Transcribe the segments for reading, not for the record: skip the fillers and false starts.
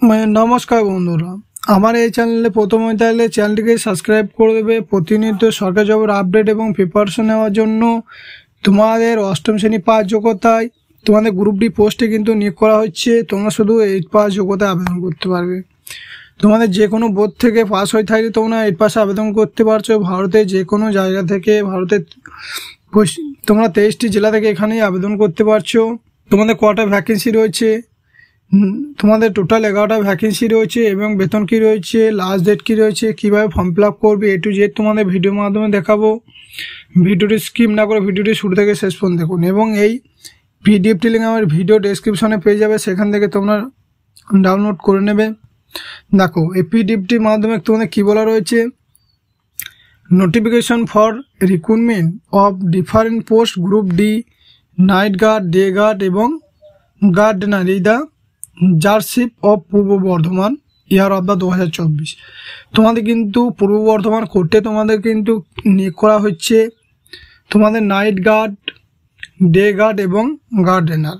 নমস্কার বন্ধুরা, আমার এই চ্যানেলে প্রথম হয়ে থাকলে চ্যানেলটিকে সাবস্ক্রাইব করে দেবে। প্রতিনিয়ত সরকারি জবের আপডেট এবং প্রিপারেশন নেওয়ার জন্য তোমাদের অষ্টম শ্রেণী পাস যোগ্যতায় তোমাদের গ্রুপ ডি পোস্টে কিন্তু নিয়োগ করা হচ্ছে। তোমরা শুধু 8 পাস যোগ্যতায় আবেদন করতে পারবে। তোমাদের যে কোনো বোর্ড থেকে পাস হয়ে থাকলে তোমরা 8 পাসে আবেদন করতে পারছো। ভারতের যে কোনো জায়গা থেকে, ভারতের তোমরা 23টি জেলা থেকে এখানেই আবেদন করতে পারছো। তোমাদের কটা ভ্যাকেন্সি রয়েছে, তোমাদের টোটাল 11টা ভ্যাকেন্সি রয়েছে এবং বেতন কি রয়েছে, লাস্ট ডেট কি রয়েছে, কিভাবে ফর্ম ফিল আপ করবে, A to Z তোমাদের ভিডিওর মাধ্যমে দেখাবো। ভিডিওটি স্কিপ না করে ভিডিওটি শুরু থেকে শেষ পর্যন্ত দেখুন এবং এই পিডিএফটি লিঙ্ক আমার ভিডিও ডেসক্রিপশনে পেয়ে যাবে, সেখান থেকে তোমরা ডাউনলোড করে নেবে। দেখো এই পিডিএফটির মাধ্যমে তোমাদের কি বলা রয়েছে, notification for recruitment of different post group D, night guard, day guard এবং গার্ডেনার এই দা জার্সিপ of Purba Bardhaman year of the 2024। তোমাদের কিন্তু পূর্ব বর্ধমান কোর্টে তোমাদের কিন্তু নিয়োগ করা হচ্ছে তোমাদের নাইট গার্ড, ডে গার্ড এবং গার্ডেনার।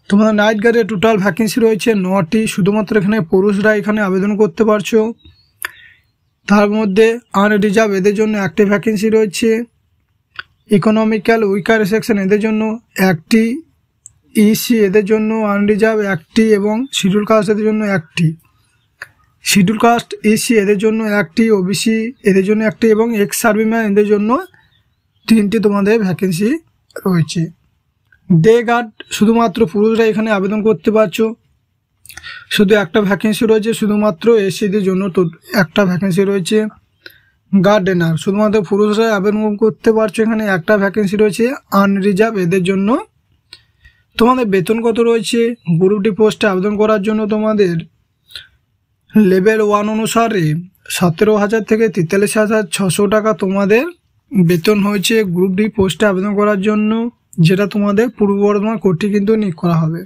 তোমাদের নাইট গার্ডের টোটাল ভ্যাকেন্সি রয়েছে 9টি। শুধুমাত্র এখানে পুরুষরা এখানে আবেদন করতে পারছো। তার মধ্যে আনরিজার্ভ এদের জন্য একটি ভ্যাকেন্সি রয়েছে, ইকোনমিক্যাল উইকার সেকশন এদের জন্য একটি, ইসি এদের জন্য আনরিজার্ভ একটি এবং শিডিউল কাস্ট এদের জন্য একটি। শিডিউল কাস্ট ইসি এদের জন্য একটি, ওবিসি এদের জন্য একটি এবং এক্স সার্ভিসম্যান এদের জন্য 3টি তোমাদের ভ্যাকেন্সি রয়েছে। ডে গার্ড শুধুমাত্র পুরুষরা এখানে আবেদন করতে পারছো। শুধু একটা ভ্যাকেন্সি রয়েছে, শুধুমাত্র এসসিদের জন্য তো একটা ভ্যাকেন্সি রয়েছে। গার্ডেনার শুধুমাত্র পুরুষরা আবেদন করতে পারছো, এখানে একটা ভ্যাকেন্সি রয়েছে, আনরিজার্ভ এদের জন্য। তোমাদের বেতন কত রয়েছে, গ্রুপ ডি পোস্টে আবেদন করার জন্য তোমাদের লেভেল 1 অনুসারে 17,000 থেকে 43,600 টাকা তোমাদের বেতন হয়েছে গ্রুপ ডি পোস্টে আবেদন করার জন্য, যেটা তোমাদের পূর্ব বর্ধমান কোর্টে কিন্তু নিয়োগ করা হবে।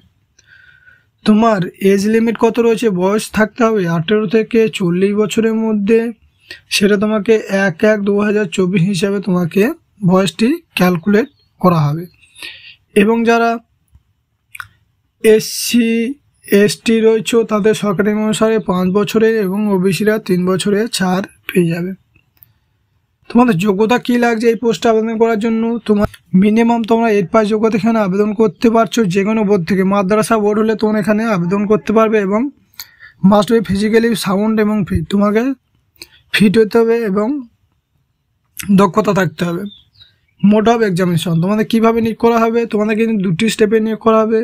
তোমার এজ লিমিট কত রয়েছে, বয়স থাকতে হবে 18 থেকে 40 বছরের মধ্যে। সেটা তোমাকে 1/1/2024 হিসাবে তোমাকে বয়সটি ক্যালকুলেট করা হবে। এবং যারা এসসি এসটি রয়েছে তাদের সরকারি অনুসারে 5 বছরের এবং ওবিসিরা 3 বছরের ছাড় পেয়ে যাবে। তোমাদের যোগ্যতা কি লাগছে এই পোস্টে আবেদন করার জন্য, তোমার মিনিমাম তোমরা 8 পাস যোগ্যতা এখানে আবেদন করতে পারছো। যে কোনো বোর্ড থেকে, মাদ্রাসা বোর্ড হলে তোমরা এখানে আবেদন করতে পারবে এবং মাস্ট বি ফিজিক্যালি সাউন্ড এবং ফিট, তোমাকে ফিট হতে হবে এবং দক্ষতা থাকতে হবে। মোড অফ এক্সামিনেশন তোমাদের কীভাবে নিয়োগ করা হবে, তোমাদের কিন্তু 2টি স্টেপে নিয়োগ করা হবে।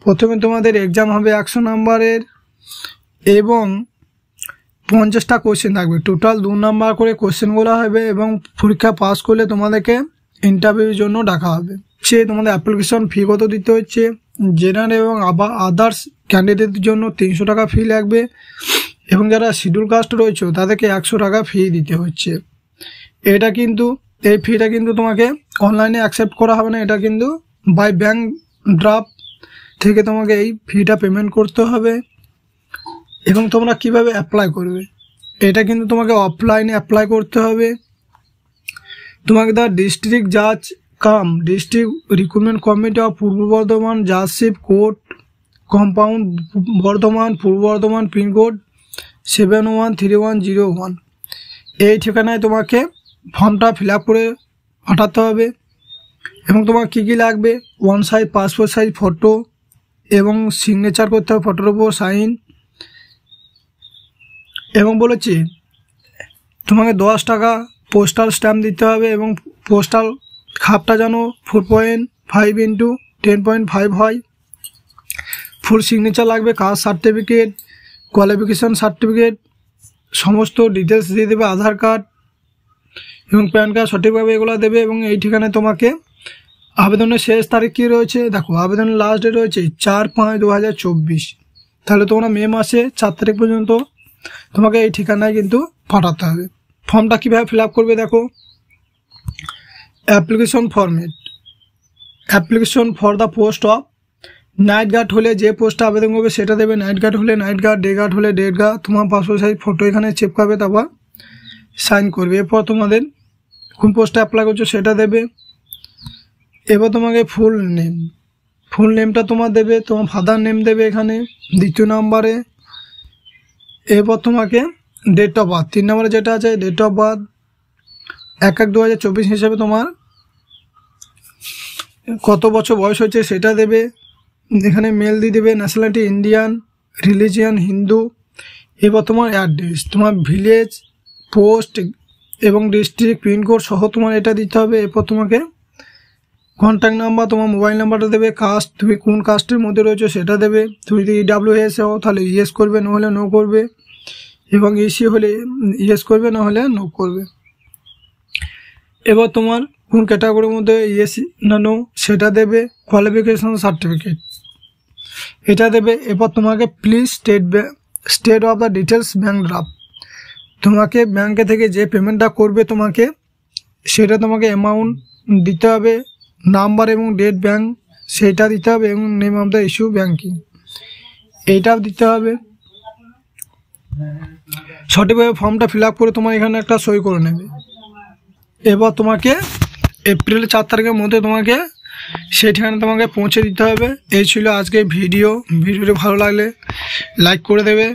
প্রথমে তোমাদের এক্সাম হবে 100 নম্বরের এবং 50টা কোশ্চেন থাকবে। টোটাল 2 নাম্বার করে কোশ্চেনগুলো হবে এবং পরীক্ষা পাস করলে তোমাদেরকে ইন্টারভিউর জন্য ডাকা হবে। তোমাদের অ্যাপ্লিকেশন ফি কত দিতে হচ্ছে, জেনারেল এবং আদার্স ক্যান্ডিডেটদের জন্য 300 টাকা ফি লাগবে এবং যারা শিডিউল কাস্ট রয়েছে তাদেরকে 100 টাকা ফি দিতে হচ্ছে। এটা কিন্তু এই ফিটা কিন্তু তোমাকে অনলাইনে অ্যাকসেপ্ট করা হবে না, এটা কিন্তু বাই ব্যাংক ড্রাফট থেকে তোমাকে এই ফিটা পেমেন্ট করতে হবে। এবং তোমরা কিভাবে অ্যাপ্লাই করবে, এটা কিন্তু তোমাকে অফলাইনে অ্যাপ্লাই করতে হবে। তোমাকে দ্য ডিস্ট্রিক্ট জাজ cum district recruitment committee of Purba Bardhaman judgeship court compound Bardhaman, Purba Bardhaman, pin code 713101। এই ঠিকানায় তোমাকে ফর্মটা ফিল আপ করে পাঠাতে হবে। এবং তোমার কী কী লাগবে, 1 সাইজ পাসপোর্ট সাইজ ফটো এবং সিগনেচার করতে হবে ফটোর উপর সাইন। এবং বলেছি তোমাকে 10 টাকা পোস্টাল স্ট্যাম্প দিতে হবে এবং পোস্টাল খাপটা যেন 4.5 × 10.5 হয়। ফুল সিগনেচার লাগবে, কাস্ট সার্টিফিকেট, কোয়ালিফিকেশান সার্টিফিকেট, সমস্ত ডিটেলস দিয়ে দেবে, আধার কার্ড এবং প্যান কার্ড সঠিকভাবে এগুলো দেবে। এবং এই ঠিকানায় তোমাকে আবেদনের শেষ তারিখ কী রয়েছে, দেখো আবেদনের লাস্ট ডেট রয়েছে 4/5/2024। তাহলে তোমরা মে মাসে 4 তারিখ পর্যন্ত তোমাকে এই ঠিকানায় কিন্তু পাঠাতে হবে। ফর্মটা কীভাবে ফিল আপ করবে, দেখো application format, application for the post of night guard হলে যে পোস্টে আবেদন করবে সেটা দেবে, নাইট গার্ড হলে নাইট গার্ড, ডে গার্ড হলে ডে গার্ড। তোমার পাসপোর্ট সাইজ ফটো এখানে চেপকাবে, তারপর সাইন করবে। এরপর তোমাদের কোন পোস্টে অ্যাপ্লাই করছো সেটা দেবে। এবার তোমাকে ফুল নেমটা তোমার দেবে, তোমার ফাদার নেম দেবে এখানে 2য় নাম্বারে। এরপর তোমাকে ডেট অফ বার্থ 3 নম্বরে যেটা আছে ডেট অফ বার্থ 1/1/2024 হিসাবে তোমার কত বছর বয়স হয়েছে সেটা দেবে। এখানে মেল দিয়ে দেবে, ন্যাশনালিটি ইন্ডিয়ান, রিলিজিয়ান হিন্দু। এবার তোমার অ্যাড্রেস, তোমার ভিলেজ, পোস্ট এবং ডিস্ট্রিক্ট পিনকোড সহ তোমার এটা দিতে হবে। এরপর তোমাকে কন্ট্যাক্ট নাম্বার, তোমার মোবাইল নাম্বারটা দেবে, কাস্ট তুমি কোন কাস্টের মধ্যে রয়েছে সেটা দেবে। তুমি যদি EWS হও তাহলে ইয়েস করবে, নাহলে নো করবে, এবং EC হলে ইয়েস করবে, নাহলে নো করবে। এবার তোমার কোন ক্যাটাগরির মধ্যে ইয়েস না নো সেটা দেবে। কোয়ালিফিকেশন সার্টিফিকেট এটা দেবে। এরপর তোমাকে please state of the details bank draft, তোমাকে ব্যাঙ্কে থেকে যে পেমেন্টটা করবে তোমাকে সেটা তোমাকে অ্যামাউন্ট দিতে হবে, নাম্বার এবং ডেট ব্যাঙ্ক সেটা দিতে হবে, এবং name of the issue banking এইটাও দিতে হবে। সঠিকভাবে ফর্মটা ফিল আপ করে তোমার এখানে একটা সই করে নেবে। এবার তোমাকে এপ্রিল 4 তারিখের মধ্যে তোমাকে সেই ঠিকানা তোমাকে পৌঁছে দিতে হবে। এই ছিল আজকে ভিডিওটি ভালো লাগলে লাইক করে দেবে।